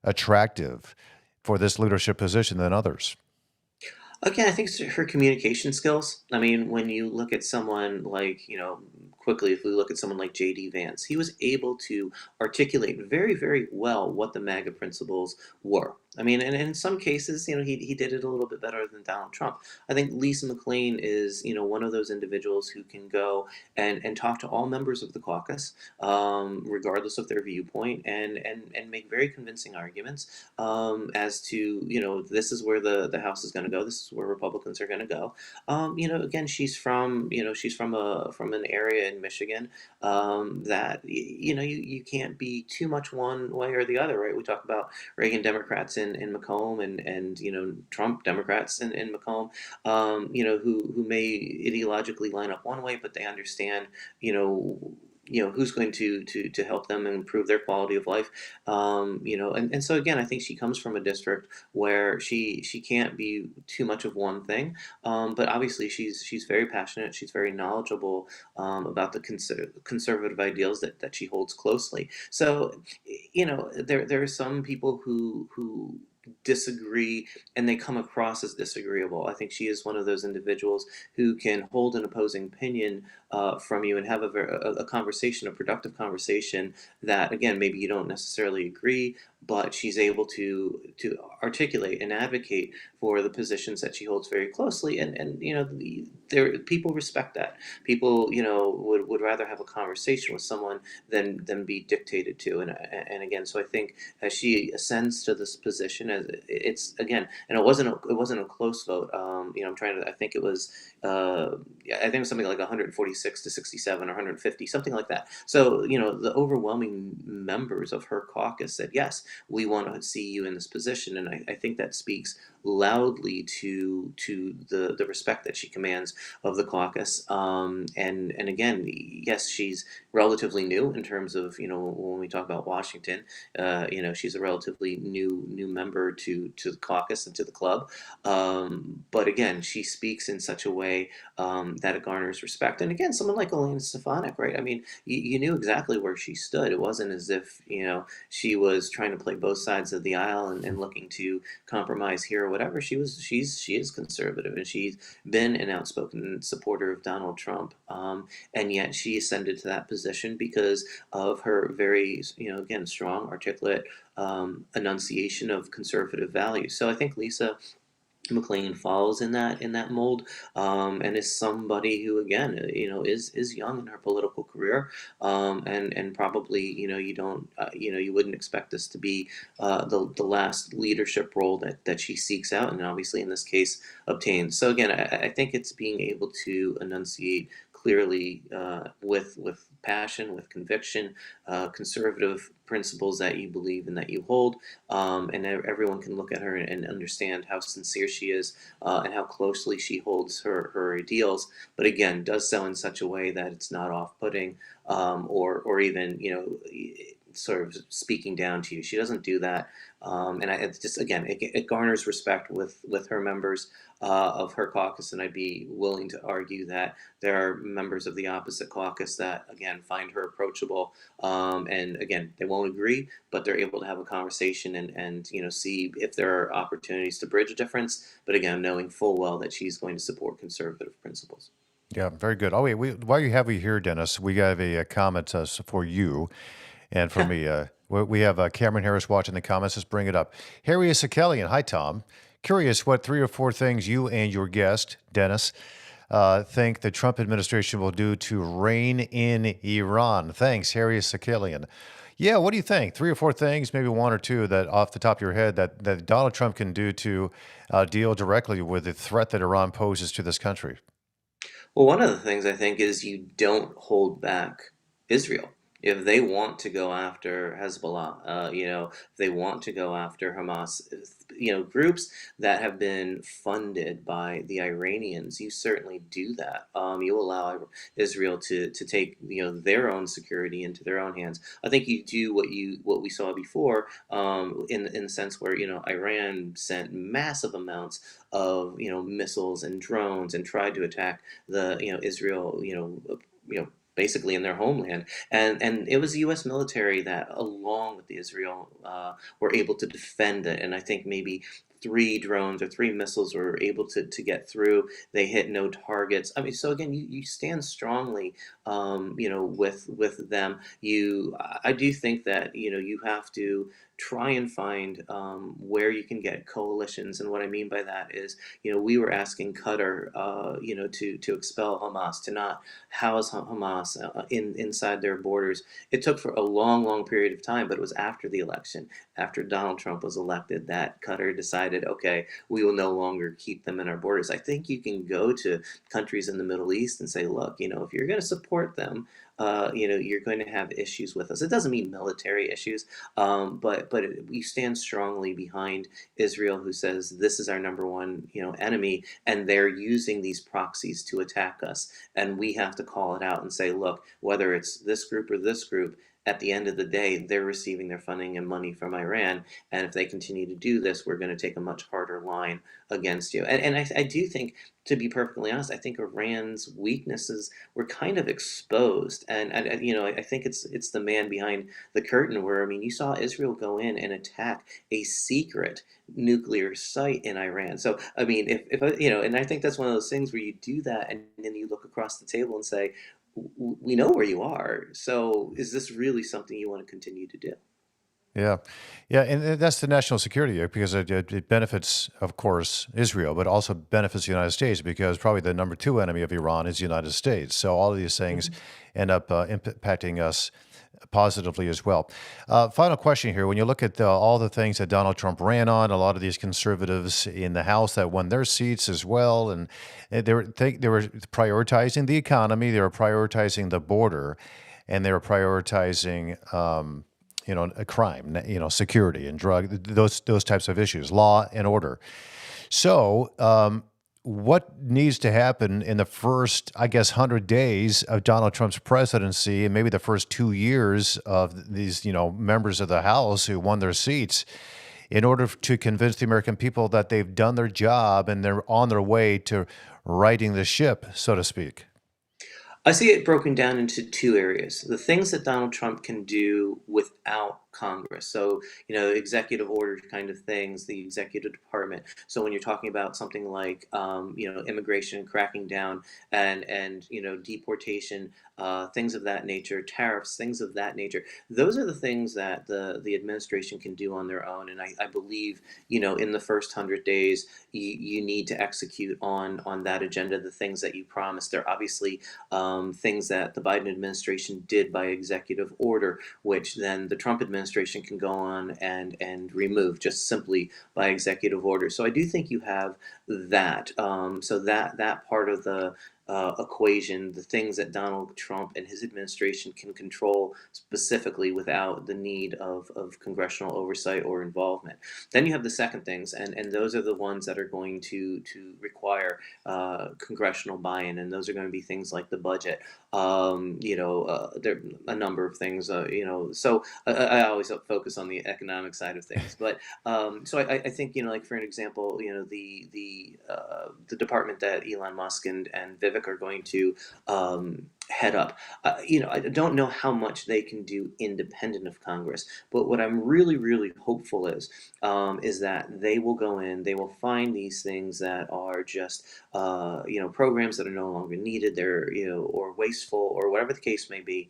attractive for this leadership position than others? Again, I think it's her communication skills. I mean, when you look at someone like, quickly, if we look at someone like J.D. Vance, he was able to articulate very, very well what the MAGA principles were. I mean, and in some cases, he did it a little bit better than Donald Trump. I think Lisa McClain is, one of those individuals who can go and talk to all members of the caucus, regardless of their viewpoint, and make very convincing arguments as to, this is where the House is going to go. This is where Republicans are going to go. Again, she's from an area in Michigan that you can't be too much one way or the other, right? We talk about Reagan Democrats in Macomb and Trump Democrats in Macomb, who may ideologically line up one way, but they understand you know who's going to help them improve their quality of life, and so again, I think she comes from a district where she can't be too much of one thing, but obviously she's very passionate, she's very knowledgeable about the conservative ideals that she holds closely. So there are some people who disagree, and they come across as disagreeable. I think she is one of those individuals who can hold an opposing opinion from you and have a conversation, a productive conversation that, again, maybe you don't necessarily agree, but she's able to articulate and advocate for the positions that she holds very closely, and there people respect that. People would rather have a conversation with someone than be dictated to, and again, so I think as she ascends to this position, as it's again, and it wasn't a close vote. I'm trying to. I think it was. I think it was something like 146 to 67 or 150, something like that. So the overwhelming members of her caucus said yes, we want to see you in this position, and I think that speaks loudly to the respect that she commands of the caucus. And again, yes, she's relatively new in terms of when we talk about Washington. She's a relatively new member to the caucus and to the club. But again, she speaks in such a way that it garners respect. And again, someone like Elena Stefanik, right? I mean, you knew exactly where she stood. It wasn't as if she was trying to play both sides of the aisle and looking to compromise here or whatever. She is conservative, and she's been an outspoken supporter of Donald Trump. And yet she ascended to that position because of her very again, strong, articulate enunciation of conservative values. So I think Lisa McLean falls in that mold, and is somebody who, again, is young in her political career, and probably, you don't, you wouldn't expect this to be the last leadership role that she seeks out, and obviously in this case obtains. So again, I think it's being able to enunciate clearly, with passion, with conviction, conservative principles that you believe and that you hold, and everyone can look at her and understand how sincere she is, and how closely she holds her ideals. But again, does so in such a way that it's not off-putting, or even, sort of speaking down to you. She doesn't do that, and it's just, again, it garners respect with her members of her caucus, and I'd be willing to argue that there are members of the opposite caucus that, again, find her approachable, and again, they won't agree, but they're able to have a conversation, and see if there are opportunities to bridge a difference. But again, knowing full well that she's going to support conservative principles. Yeah, very good. Oh, wait, while you have you here, Dennis, we have a comment for you and for me. We have Cameron Harris watching the comments. Let's bring it up. Harry Sakelian. Hi, Tom. Curious what 3 or 4 things you and your guest, Dennis, think the Trump administration will do to rein in Iran. Thanks, Harry Sakelian. Yeah, what do you think? 3 or 4 things, maybe 1 or 2 that off the top of your head that Donald Trump can do to deal directly with the threat that Iran poses to this country. Well, one of the things I think is you don't hold back Israel. If they want to go after Hezbollah, if they want to go after Hamas, groups that have been funded by the Iranians, you certainly do that. You allow Israel to take, their own security into their own hands. I think you do what we saw before, in the sense where, Iran sent massive amounts of, missiles and drones and tried to attack the, Israel, basically in their homeland, and it was the U.S. military that, along with the Israel, were able to defend it. And I think maybe 3 drones or 3 missiles were able to get through. They hit no targets. I mean, so again, you stand strongly, with them. I do think that, you have to try and find, where you can get coalitions. And what I mean by that is, we were asking Qatar, to expel Hamas, to not house Hamas, inside their borders. It took for a long, long period of time, but it was after the election, after Donald Trump was elected, that Qatar decided, okay, we will no longer keep them in our borders. I think you can go to countries in the Middle East and say, look, if you're going to support them, you're going to have issues with us. It doesn't mean military issues, but we stand strongly behind Israel, who says this is our number one, enemy, and they're using these proxies to attack us, and we have to call it out and say, look, whether it's this group or this group, at the end of the day, they're receiving their funding and money from Iran. And if they continue to do this, we're going to take a much harder line against you. And I do think, to be perfectly honest, I think Iran's weaknesses were kind of exposed. And I think it's the man behind the curtain where, I mean, you saw Israel go in and attack a secret nuclear site in Iran. So, I mean, and I think that's one of those things where you do that and then you look across the table and say, we know where you are. So is this really something you want to continue to do? Yeah, yeah, and that's the national security because it benefits, of course, Israel, but also benefits the United States because probably the number 2 enemy of Iran is the United States. So all of these things Mhm. end up impacting us positively as well. Final question here: when you look at all the things that Donald Trump ran on, a lot of these conservatives in the House that won their seats as well, and they were prioritizing the economy, they were prioritizing the border, and they were prioritizing. A crime, security and those types of issues, law and order. So, what needs to happen in the first, I guess, 100 days of Donald Trump's presidency, and maybe the first 2 years of these, members of the House who won their seats, in order to convince the American people that they've done their job and they're on their way to righting the ship, so to speak? I see it broken down into two areas. The things that Donald Trump can do without Congress. So, executive order kind of things, the executive department. So when you're talking about something like, immigration cracking down and deportation, things of that nature, tariffs, things of that nature, those are the things that the administration can do on their own. And I believe, in the first 100 days, you need to execute on that agenda, the things that you promised. They're obviously things that the Biden administration did by executive order, which then the Trump administration can go on and remove just simply by executive order. So I do think you have that. So that part of the equation, the things that Donald Trump and his administration can control specifically without the need of congressional oversight or involvement. Then you have the second things, and those are the ones that are going to require congressional buy-in, and those are going to be things like the budget. There are a number of things. So I always focus on the economic side of things, but so I think like for an example, the department that Elon Musk and Vivek are going to head up. I don't know how much they can do independent of Congress, but what I'm really, really hopeful is that they will go in, they will find these things that are just, programs that are no longer needed, they're, or wasteful, or whatever the case may be,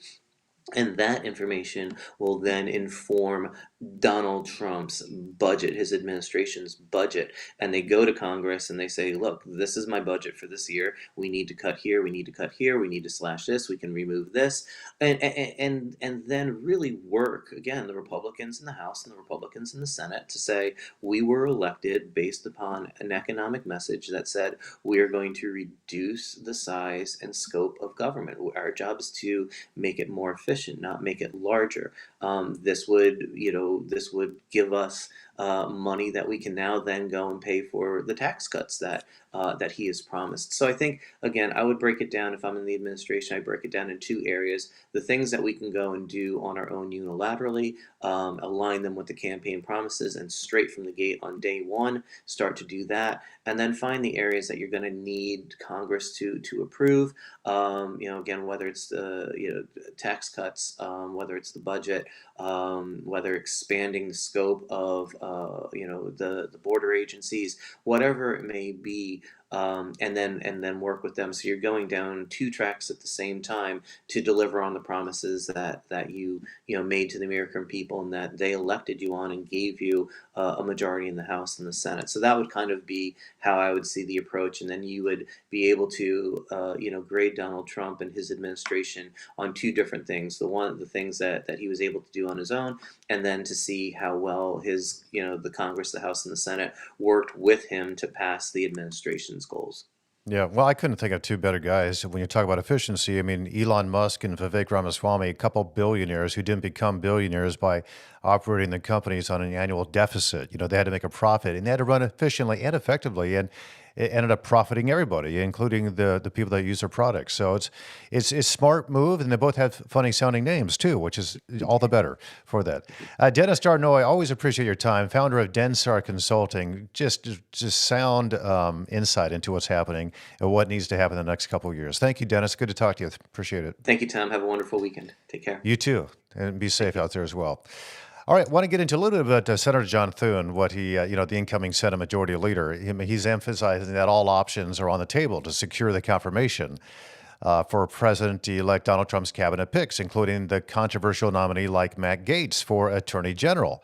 and that information will then inform Donald Trump's budget, his administration's budget. And they go to Congress and they say, look, this is my budget for this year. We need to cut here. We need to cut here. We need to slash this. We can remove this. And then really work, again, the Republicans in the House and the Republicans in the Senate to say, we were elected based upon an economic message that said, we are going to reduce the size and scope of government. Our job is to make it more efficient, not make it larger. This would give us money that we can now then go and pay for the tax cuts that he has promised. So I think, again, I would break it down. If I'm in the administration, I break it down in two areas: the things that we can go and do on our own unilaterally, align them with the campaign promises, and straight from the gate on day one, start to do that, and then find the areas that you're going to need Congress to approve. Again, whether it's the tax cuts, whether it's the budget, whether expanding the scope of the border agencies, whatever it may be, and then work with them. So you're going down two tracks at the same time to deliver on the promises that you made to the American people and that they elected you on and gave you a majority in the House and the Senate. So that would kind of be how I would see the approach, and then you would be able to grade Donald Trump and his administration on two different things: the things that he was able to do on his own, and then to see how well the Congress, the House, and the Senate worked with him to pass the administration's goals. Yeah, well, I couldn't think of two better guys. When you talk about efficiency, I mean, Elon Musk and Vivek Ramaswamy, a couple billionaires who didn't become billionaires by operating the companies on an annual deficit. They had to make a profit and they had to run efficiently and effectively, and it ended up profiting everybody, including the people that use their products. So it's smart move, and they both have funny sounding names too, which is all the better for that. Dennis Darnoy, always appreciate your time. Founder of Densar Consulting, just sound insight into what's happening and what needs to happen in the next couple of years. Thank you, Dennis. Good to talk to you. Appreciate it. Thank you, Tom. Have a wonderful weekend. Take care. You too, and be safe out there as well. All right, want to get into a little bit about Senator John Thune, what he, the incoming Senate Majority Leader. He's emphasizing that all options are on the table to secure the confirmation for President-elect Donald Trump's cabinet picks, including the controversial nominee like Matt Gaetz for Attorney General.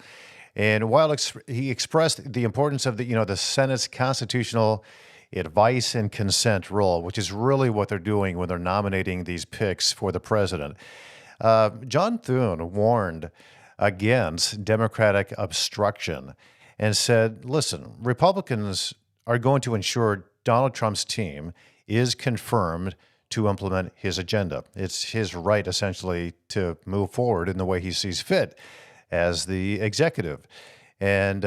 And while he expressed the importance of the Senate's constitutional advice and consent role, which is really what they're doing when they're nominating these picks for the president, John Thune warned against Democratic obstruction and said, listen, Republicans are going to ensure Donald Trump's team is confirmed to implement his agenda. It's his right, essentially, to move forward in the way he sees fit as the executive. And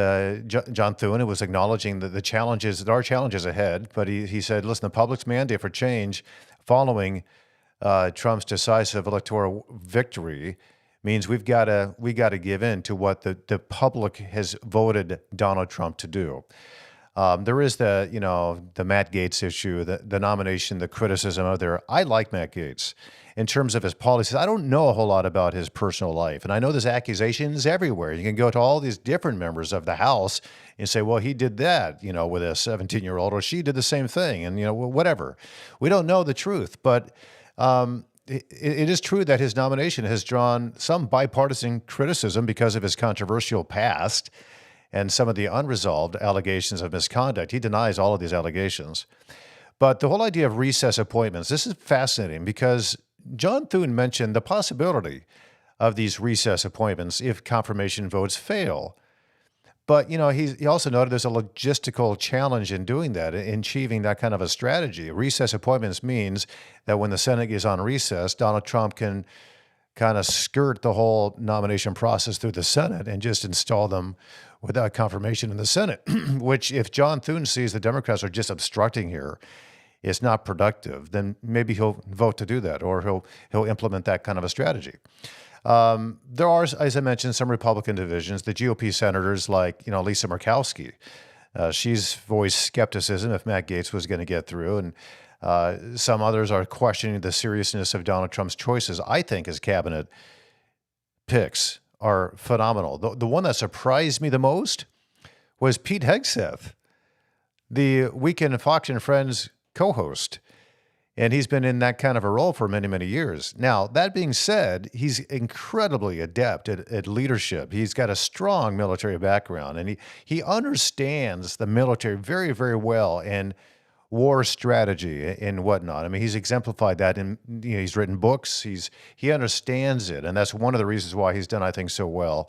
John Thune was acknowledging that there are challenges ahead, but he said, listen, the public's mandate for change following Trump's decisive electoral victory means we got to give in to what the public has voted Donald Trump to do. There is the Matt Gaetz issue, the nomination, the criticism out there. I like Matt Gaetz in terms of his policies. I don't know a whole lot about his personal life, and I know there's accusations everywhere. You can go to all these different members of the House and say, well, he did that, with a 17-year-old, or she did the same thing, and whatever. We don't know the truth, but it is true that his nomination has drawn some bipartisan criticism because of his controversial past and some of the unresolved allegations of misconduct. He denies all of these allegations. But the whole idea of recess appointments, this is fascinating because John Thune mentioned the possibility of these recess appointments if confirmation votes fail. But, he also noted there's a logistical challenge in doing that, in achieving that kind of a strategy. Recess appointments means that when the Senate is on recess, Donald Trump can kind of skirt the whole nomination process through the Senate and just install them without confirmation in the Senate, which if John Thune sees the Democrats are just obstructing here, it's not productive, then maybe he'll vote to do that, or he'll implement that kind of a strategy. There are, as I mentioned, some Republican divisions. The GOP senators like, Lisa Murkowski, she's voiced skepticism if Matt Gaetz was going to get through, and some others are questioning the seriousness of Donald Trump's choices. I think his cabinet picks are phenomenal. The one that surprised me the most was Pete Hegseth, the Weekend Fox and Friends co-host. And he's been in that kind of a role for many, many years. Now, that being said, he's incredibly adept at leadership. He's got a strong military background, and he understands the military very, very well, and war strategy and whatnot. I mean, he's exemplified that in, he's written books. He understands it, and that's one of the reasons why he's done, I think, so well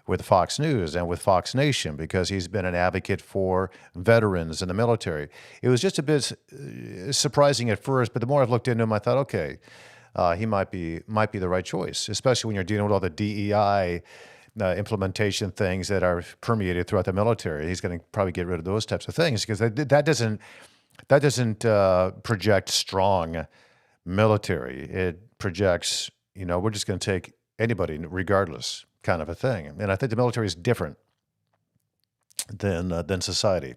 with Fox News and with Fox Nation, because he's been an advocate for veterans in the military. It was just a bit surprising at first, but the more I've looked into him, I thought, okay, he might be the right choice, especially when you're dealing with all the DEI implementation things that are permeated throughout the military. He's going to probably get rid of those types of things because that doesn't project strong military. It projects, we're just going to take anybody regardless, kind of a thing. And I think the military is different than society.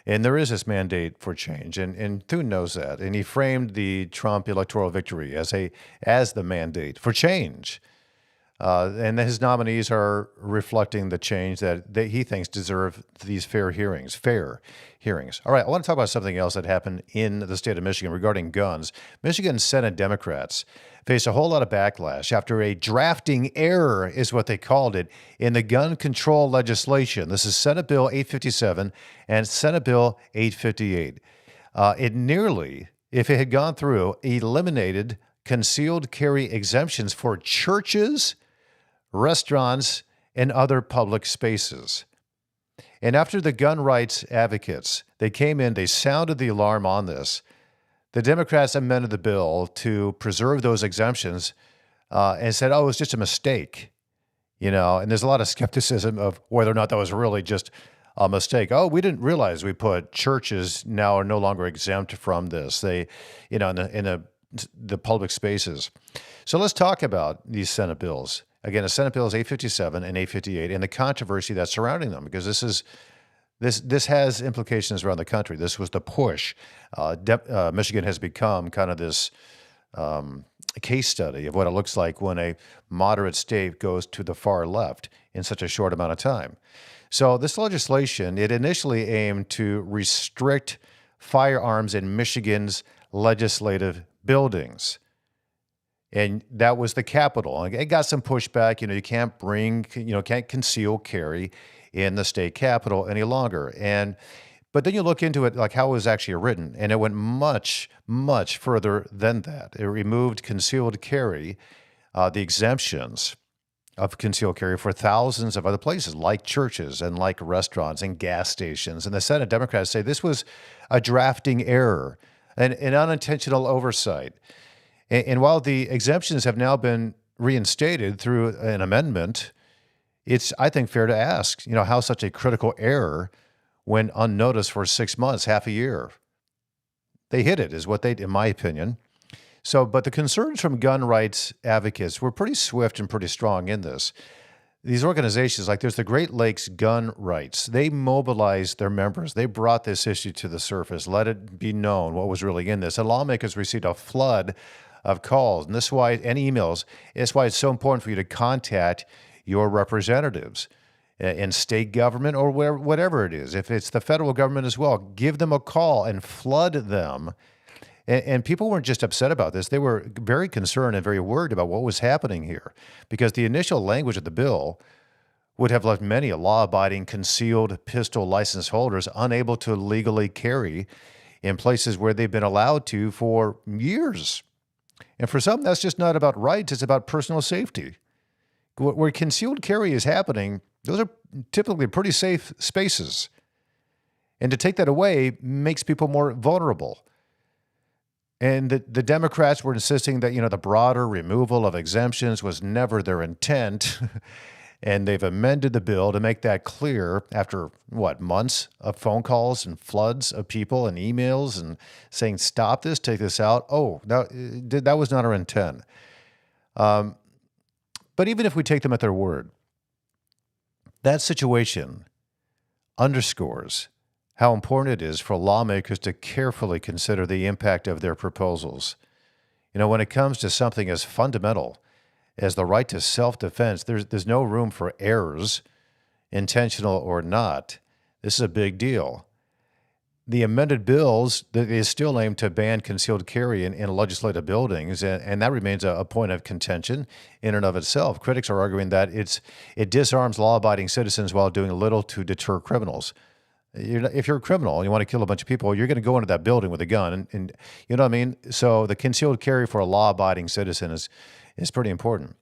And there is this mandate for change, and Thune knows that. And he framed the Trump electoral victory as the mandate for change. And his nominees are reflecting the change that he thinks deserve these fair hearings. All right, I want to talk about something else that happened in the state of Michigan regarding guns. Michigan Senate Democrats faced a whole lot of backlash after a drafting error, is what they called it, in the gun control legislation. This is Senate Bill 857 and Senate Bill 858. It nearly, if it had gone through, eliminated concealed carry exemptions for churches, restaurants, and other public spaces. And after the gun rights advocates, they came in, they sounded the alarm on this. The Democrats amended the bill to preserve those exemptions and said, oh, it was just a mistake. And there's a lot of skepticism of whether or not that was really just a mistake. Oh, we didn't realize we put churches now are no longer exempt from this. They, in the public spaces. So let's talk about these Senate bills. Again, the Senate bills 857 and 858 and the controversy that's surrounding them, because this has implications around the country. This was the push. Michigan has become kind of this case study of what it looks like when a moderate state goes to the far left in such a short amount of time. So this legislation, it initially aimed to restrict firearms in Michigan's legislative buildings. And that was the Capitol. It got some pushback. You can't conceal carry in the state capitol any longer. But then you look into it, like how it was actually written, and it went much, much further than that. It removed concealed carry, the exemptions of concealed carry for thousands of other places, like churches and like restaurants and gas stations. And the Senate Democrats say this was a drafting error, an unintentional oversight. And while the exemptions have now been reinstated through an amendment, it's, I think, fair to ask, how such a critical error went unnoticed for 6 months, half a year. They hit it, is what they, in my opinion. So, but the concerns from gun rights advocates were pretty swift and pretty strong in this. these organizations, like there's the Great Lakes Gun Rights, they mobilized their members. They brought this issue to the surface, let it be known what was really in this. And lawmakers received a flood of calls, and this is why, and emails. It's why it's so important for you to contact your representatives in state government or whatever it is. If it's the federal government as well, give them a call and flood them. And people weren't just upset about this. They were very concerned and very worried about what was happening here because the initial language of the bill would have left many law-abiding concealed pistol license holders unable to legally carry in places where they've been allowed to for years. And for some, that's just not about rights. It's about personal safety. Where concealed carry is happening, those are typically pretty safe spaces. And to take that away makes people more vulnerable. And the Democrats were insisting that, the broader removal of exemptions was never their intent. And they've amended the bill to make that clear after, months of phone calls and floods of people and emails and saying, stop this, take this out. Oh, that was not our intent. But even if we take them at their word, that situation underscores how important it is for lawmakers to carefully consider the impact of their proposals. When it comes to something as fundamental as the right to self-defense, there's no room for errors, intentional or not. This is a big deal. The amended bills that is still aimed to ban concealed carry in legislative buildings, and that remains a point of contention in and of itself. Critics are arguing that it disarms law-abiding citizens while doing little to deter criminals. If you're a criminal and you want to kill a bunch of people, you're going to go into that building with a gun, and you know what I mean? So the concealed carry for a law-abiding citizen is pretty important.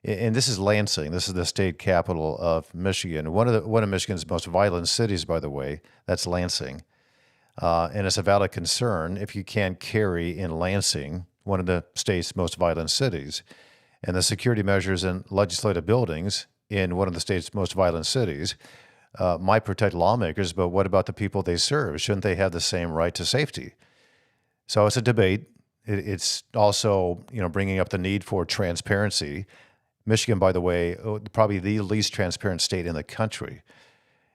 And this is Lansing. This is the state capital of Michigan. One of Michigan's most violent cities, by the way. That's Lansing. And it's a valid concern if you can't carry in Lansing, one of the state's most violent cities. And the security measures in legislative buildings in one of the state's most violent cities might protect lawmakers, but what about the people they serve? Shouldn't they have the same right to safety? So it's a debate. It's also, bringing up the need for transparency. Michigan, by the way, probably the least transparent state in the country.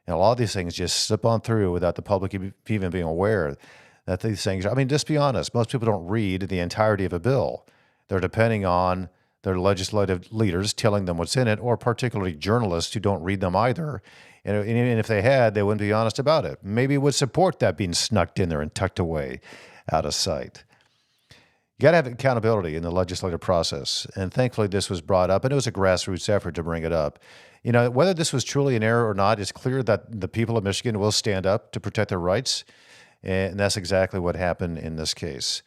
And a lot of these things just slip on through without the public even being aware that these things, just be honest, most people don't read the entirety of a bill. They're depending on their legislative leaders telling them what's in it, or particularly journalists who don't read them either. And even if they had, they wouldn't be honest about it. Maybe it would support that being snuck in there and tucked away out of sight. You got to have accountability in the legislative process. And thankfully, this was brought up, and it was a grassroots effort to bring it up. Whether this was truly an error or not, it's clear that the people of Michigan will stand up to protect their rights. And that's exactly what happened in this case.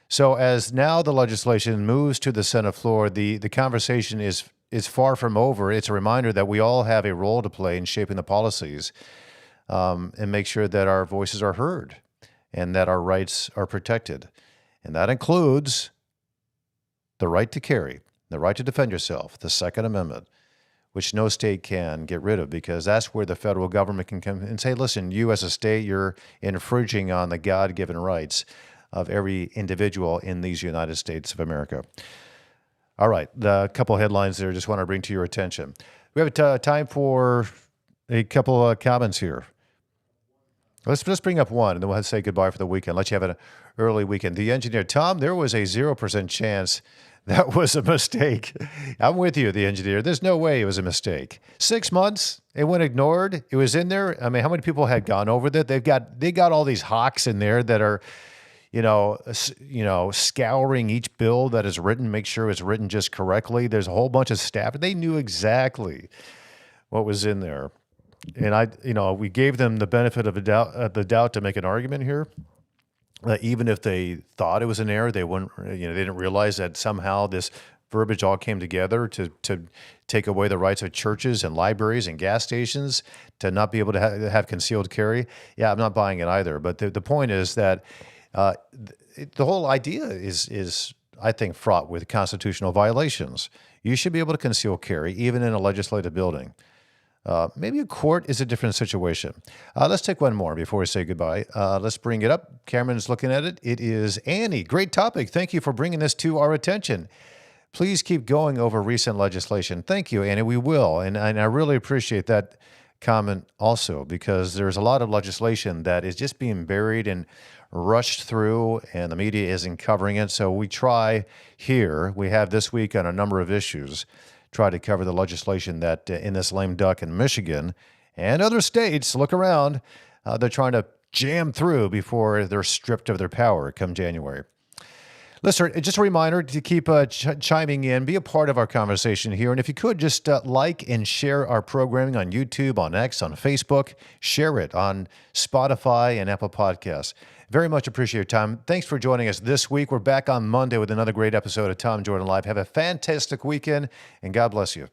So as now the legislation moves to the Senate floor, the conversation is far from over. It's a reminder that we all have a role to play in shaping the policies and make sure that our voices are heard and that our rights are protected. And that includes the right to carry, the right to defend yourself, the Second Amendment, which no state can get rid of because that's where the federal government can come and say, listen, you as a state, you're infringing on the God-given rights of every individual in these United States of America. All right, the couple headlines there I just want to bring to your attention. We have time for a couple of comments here. Let's bring up one, and then we'll have to say goodbye for the weekend. Let you have an early weekend. The engineer, Tom, there was a 0% chance that was a mistake. I'm with you, the engineer. There's no way it was a mistake. 6 months, it went ignored. It was in there. I mean, how many people had gone over that? They got all these hawks in there that are, scouring each bill that is written, make sure it's written just correctly. There's a whole bunch of staff. They knew exactly what was in there. And we gave them the benefit of the doubt to make an argument here. Even if they thought it was an error, they didn't realize that somehow this verbiage all came together to take away the rights of churches and libraries and gas stations to not be able to have concealed carry. Yeah, I'm not buying it either. But the point is that the whole idea is, I think, fraught with constitutional violations. You should be able to conceal carry even in a legislative building. Maybe a court is a different situation. Let's take one more before we say goodbye. Let's bring it up. Cameron's looking at it. It is Annie. Great topic. Thank you for bringing this to our attention. please keep going over recent legislation. Thank you, Annie. We will. And I really appreciate that comment also, because there's a lot of legislation that is just being buried and rushed through, and the media isn't covering it. So we try here, we have this week on a number of issues, try to cover the legislation that in this lame duck in Michigan and other states, look around, they're trying to jam through before they're stripped of their power come January. Listener, just a reminder to keep chiming in, be a part of our conversation here. And if you could, just like and share our programming on YouTube, on X, on Facebook. Share it on Spotify and Apple Podcasts. Very much appreciate your time. Thanks for joining us this week. We're back on Monday with another great episode of Tom Jordan Live. Have a fantastic weekend, and God bless you.